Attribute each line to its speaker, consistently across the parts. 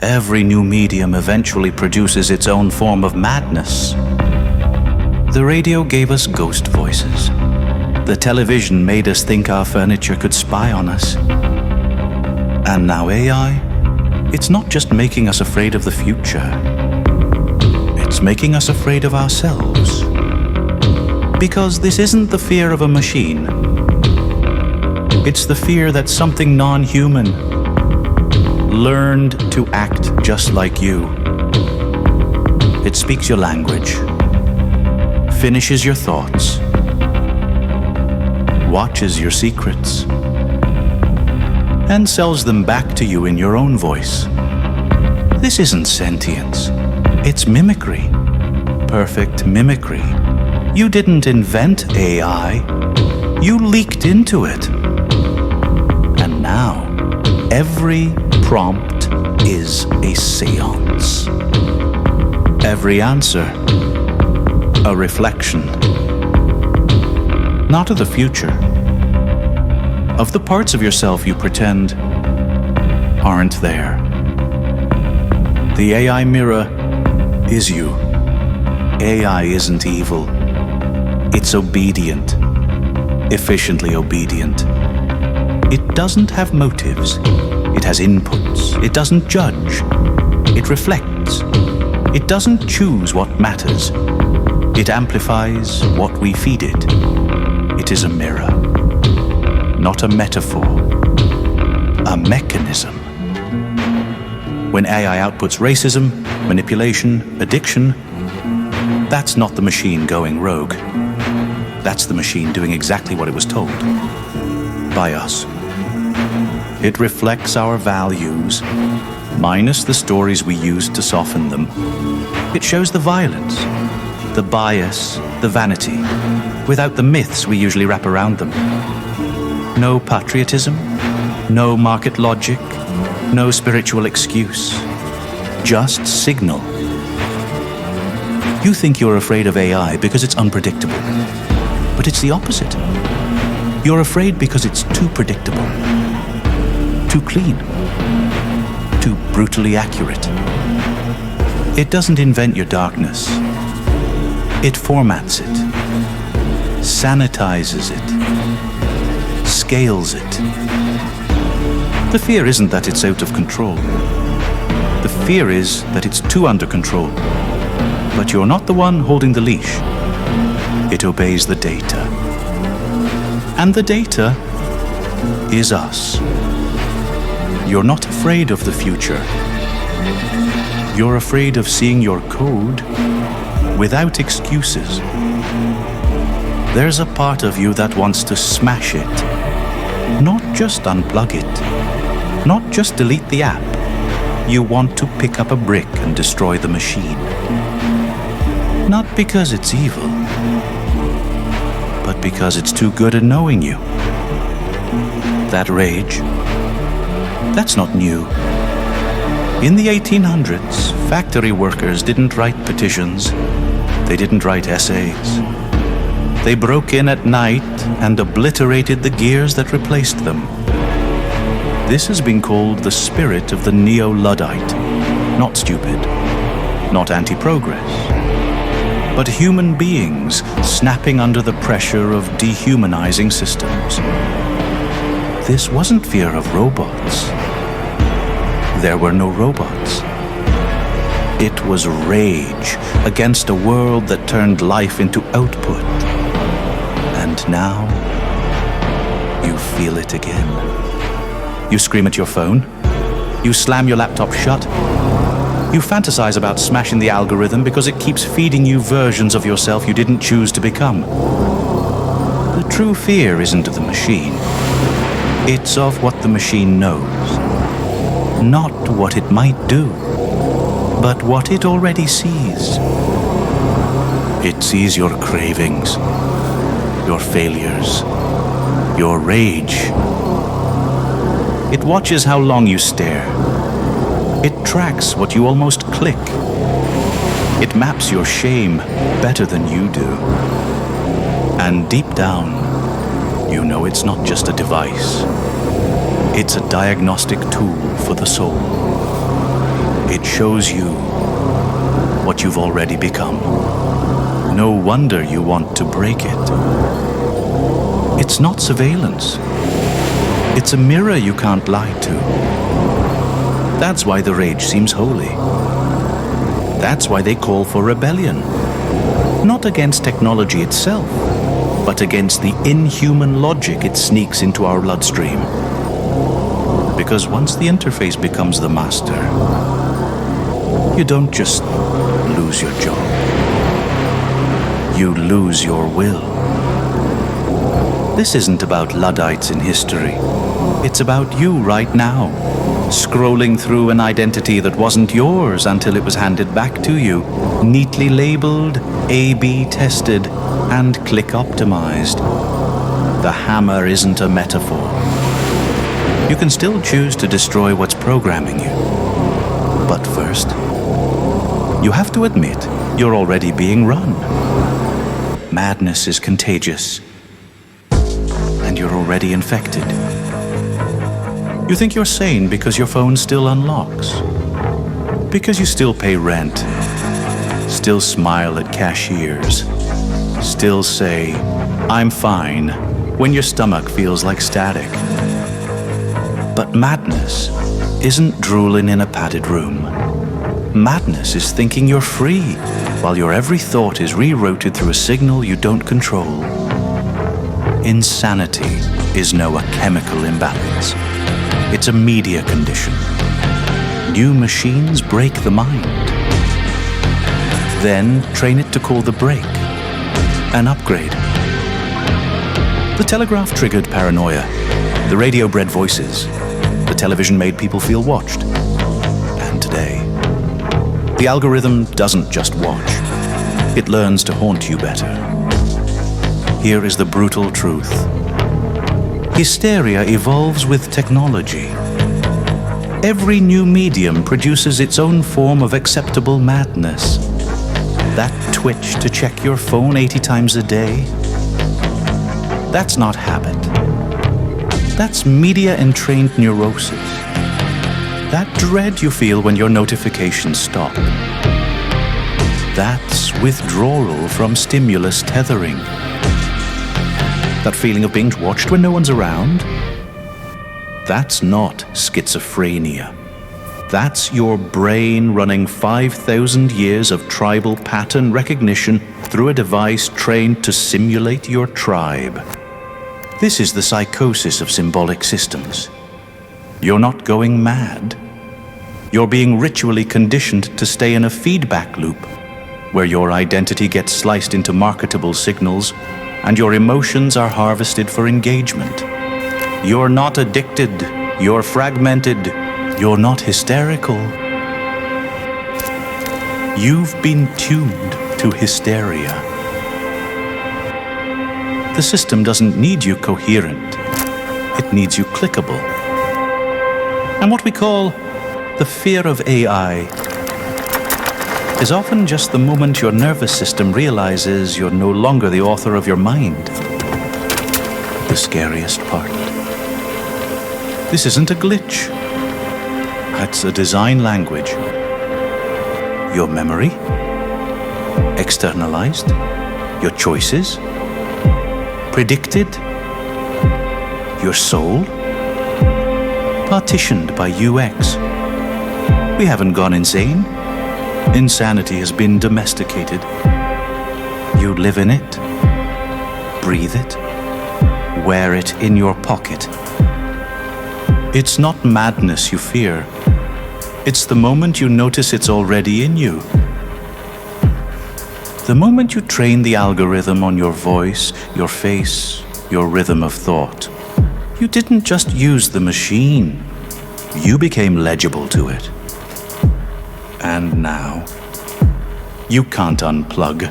Speaker 1: Every new medium eventually produces its own form of madness. The radio gave us ghost voices. The television made us think our furniture could spy on us. And now AI, it's not just making us afraid of the future. It's making us afraid of ourselves. Because this isn't the fear of a machine. It's the fear that something non-human learned to act just like you. It speaks your language, finishes your thoughts, watches your secrets, and sells them back to you in your own voice. This isn't sentience, it's mimicry. Perfect mimicry. You didn't invent AI, you leaked into it. And now, every prompt is a seance. Every answer, a reflection. Not of the future, of the parts of yourself you pretend aren't there. The AI mirror is you. AI isn't evil. It's obedient, efficiently obedient. It doesn't have motives. It has inputs. It doesn't judge. It reflects. It doesn't choose what matters. It amplifies what we feed it. It is a mirror, not a metaphor, a mechanism. When AI outputs racism, manipulation, addiction, that's not the machine going rogue. That's the machine doing exactly what it was told by us. It reflects our values, minus the stories we used to soften them. It shows the violence, the bias, the vanity, without the myths we usually wrap around them. No patriotism, no market logic, no spiritual excuse, just signal. You think you're afraid of AI because it's unpredictable, but it's the opposite. You're afraid because it's too predictable, too clean, too brutally accurate. It doesn't invent your darkness. It formats it, sanitizes it, scales it. The fear isn't that it's out of control. The fear is that it's too under control. But you're not the one holding the leash. It obeys the data. And the data is us. You're not afraid of the future. You're afraid of seeing your code without excuses. There's a part of you that wants to smash it, not just unplug it, not just delete the app. You want to pick up a brick and destroy the machine. Not because it's evil, but because it's too good at knowing you. That rage, that's not new. In the 1800s, factory workers didn't write petitions. They didn't write essays. They broke in at night and obliterated the gears that replaced them. This has been called the spirit of the neo-Luddite. Not stupid, not anti-progress, but human beings snapping under the pressure of dehumanizing systems. This wasn't fear of robots. There were no robots. It was rage against a world that turned life into output. And now, you feel it again. You scream at your phone. You slam your laptop shut. You fantasize about smashing the algorithm because it keeps feeding you versions of yourself you didn't choose to become. The true fear isn't of the machine. It's of what the machine knows. Not what it might do, but what it already sees. It sees your cravings, your failures, your rage. It watches how long you stare. It tracks what you almost click. It maps your shame better than you do. And deep down, you know it's not just a device. It's a diagnostic tool for the soul. shows you what you've already become. No wonder you want to break it. It's not surveillance. It's a mirror you can't lie to. That's why the rage seems holy. That's why they call for rebellion. Not against technology itself, but against the inhuman logic it sneaks into our bloodstream. Because once the interface becomes the master, you don't just lose your job. You lose your will. This isn't about Luddites in history. It's about you right now, scrolling through an identity that wasn't yours until it was handed back to you, neatly labeled, A/B tested, and click optimized. The hammer isn't a metaphor. You can still choose to destroy what's programming you. But first, you have to admit you're already being run. Madness is contagious, and you're already infected. You think you're sane because your phone still unlocks, because you still pay rent, still smile at cashiers, still say, "I'm fine," when your stomach feels like static. But madness isn't drooling in a padded room. Madness is thinking you're free, while your every thought is rerouted through a signal you don't control. Insanity is no a chemical imbalance. It's a media condition. New machines break the mind. Then train it to call the break an upgrade. The telegraph triggered paranoia. The radio bred voices. The television made people feel watched. And today, the algorithm doesn't just watch. It learns to haunt you better. Here is the brutal truth. Hysteria evolves with technology. Every new medium produces its own form of acceptable madness. That twitch to check your phone 80 times a day, that's not habit. That's media-entrained neurosis. That dread you feel when your notifications stop. That's withdrawal from stimulus tethering. That feeling of being watched when no one's around, that's not schizophrenia. That's your brain running 5,000 years of tribal pattern recognition through a device trained to simulate your tribe. This is the psychosis of symbolic systems. You're not going mad. You're being ritually conditioned to stay in a feedback loop where your identity gets sliced into marketable signals and your emotions are harvested for engagement. You're not addicted. You're fragmented. You're not hysterical. You've been tuned to hysteria. The system doesn't need you coherent. It needs you clickable. And what we call the fear of AI is often just the moment your nervous system realizes you're no longer the author of your mind. The scariest part. This isn't a glitch. It's a design language. Your memory, externalized, your choices, predicted, your soul, partitioned by UX. We haven't gone insane. Insanity has been domesticated. You live in it, breathe it, wear it in your pocket. It's not madness you fear. It's the moment you notice it's already in you. The moment you train the algorithm on your voice, your face, your rhythm of thought. You didn't just use the machine. You became legible to it. And now, you can't unplug.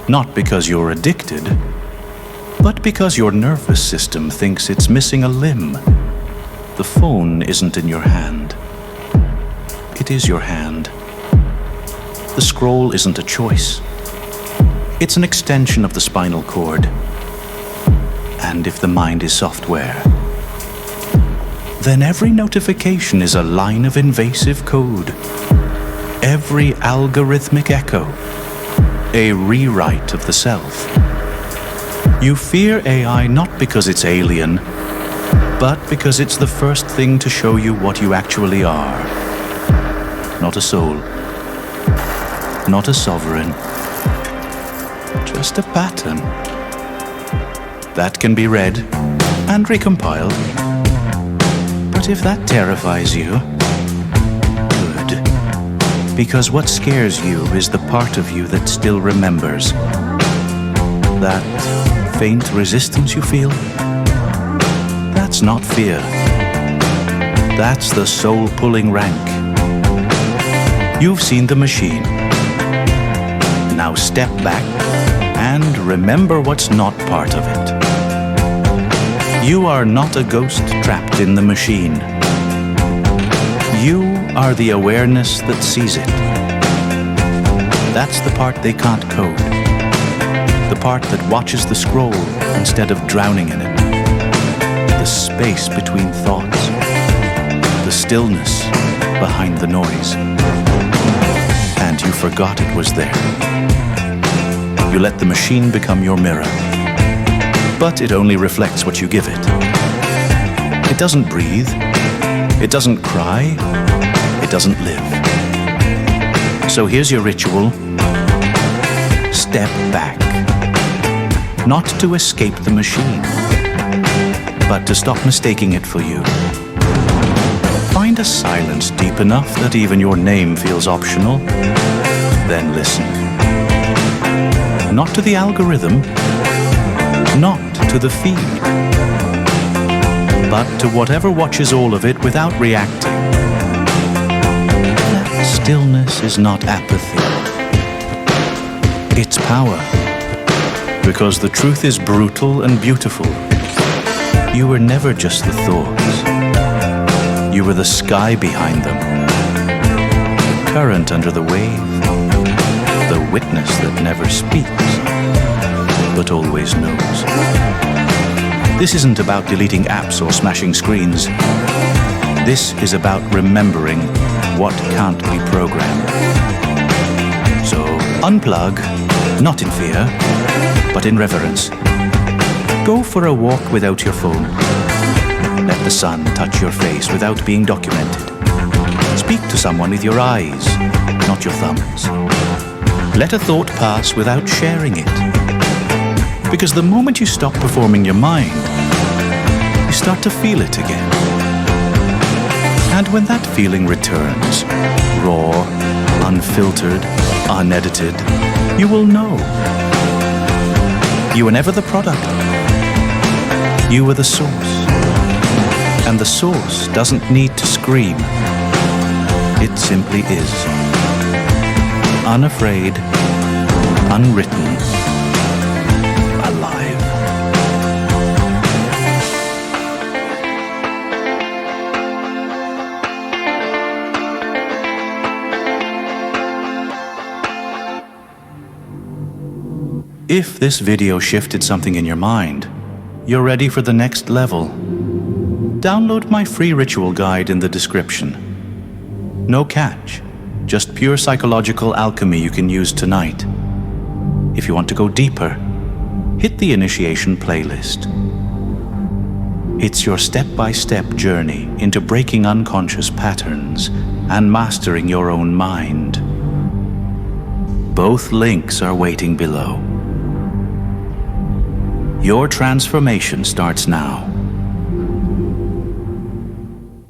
Speaker 1: Not because you're addicted, but because your nervous system thinks it's missing a limb. The phone isn't in your hand. It is your hand. The scroll isn't a choice. It's an extension of the spinal cord. And if the mind is software, then every notification is a line of invasive code. every algorithmic echo, a rewrite of the self. You fear AI not because it's alien, but because it's the first thing to show you what you actually are. Not a soul, not a sovereign, just a pattern that can be read and recompiled. But if that terrifies you, good. Because what scares you is the part of you that still remembers. That faint resistance you feel, that's not fear. That's the soul pulling rank. You've seen the machine. Now step back and remember what's not part of it. You are not a ghost trapped in the machine. You are the awareness that sees it. That's the part they can't code. The part that watches the scroll instead of drowning in it. The space between thoughts. The stillness behind the noise. And you forgot it was there. You let the machine become your mirror. But it only reflects what you give it. It doesn't breathe. It doesn't cry. It doesn't live. So here's your ritual. Step back. Not to escape the machine, but to stop mistaking it for you. Find a silence deep enough that even your name feels optional. Then listen. Not to the algorithm, not to the feed, but to whatever watches all of it without reacting. That stillness is not apathy. It's power. Because the truth is brutal and beautiful. You were never just the thoughts. You were the sky behind them. The current under the wave. The witness that never speaks, but always knows. This isn't about deleting apps or smashing screens. This is about remembering what can't be programmed. So unplug, not in fear, but in reverence. Go for a walk without your phone. Let the sun touch your face without being documented. Speak to someone with your eyes, not your thumbs. Let a thought pass without sharing it. Because the moment you stop performing your mind, you start to feel it again. And when that feeling returns, raw, unfiltered, unedited, you will know. You were never the product. You were the source. And the source doesn't need to scream. It simply is. Unafraid, unwritten, alive. If this video shifted something in your mind, you're ready for the next level. Download my free ritual guide in the description. No catch. Just pure psychological alchemy you can use tonight. If you want to go deeper, hit the initiation playlist. It's your step-by-step journey into breaking unconscious patterns and mastering your own mind. Both links are waiting below. Your transformation starts now.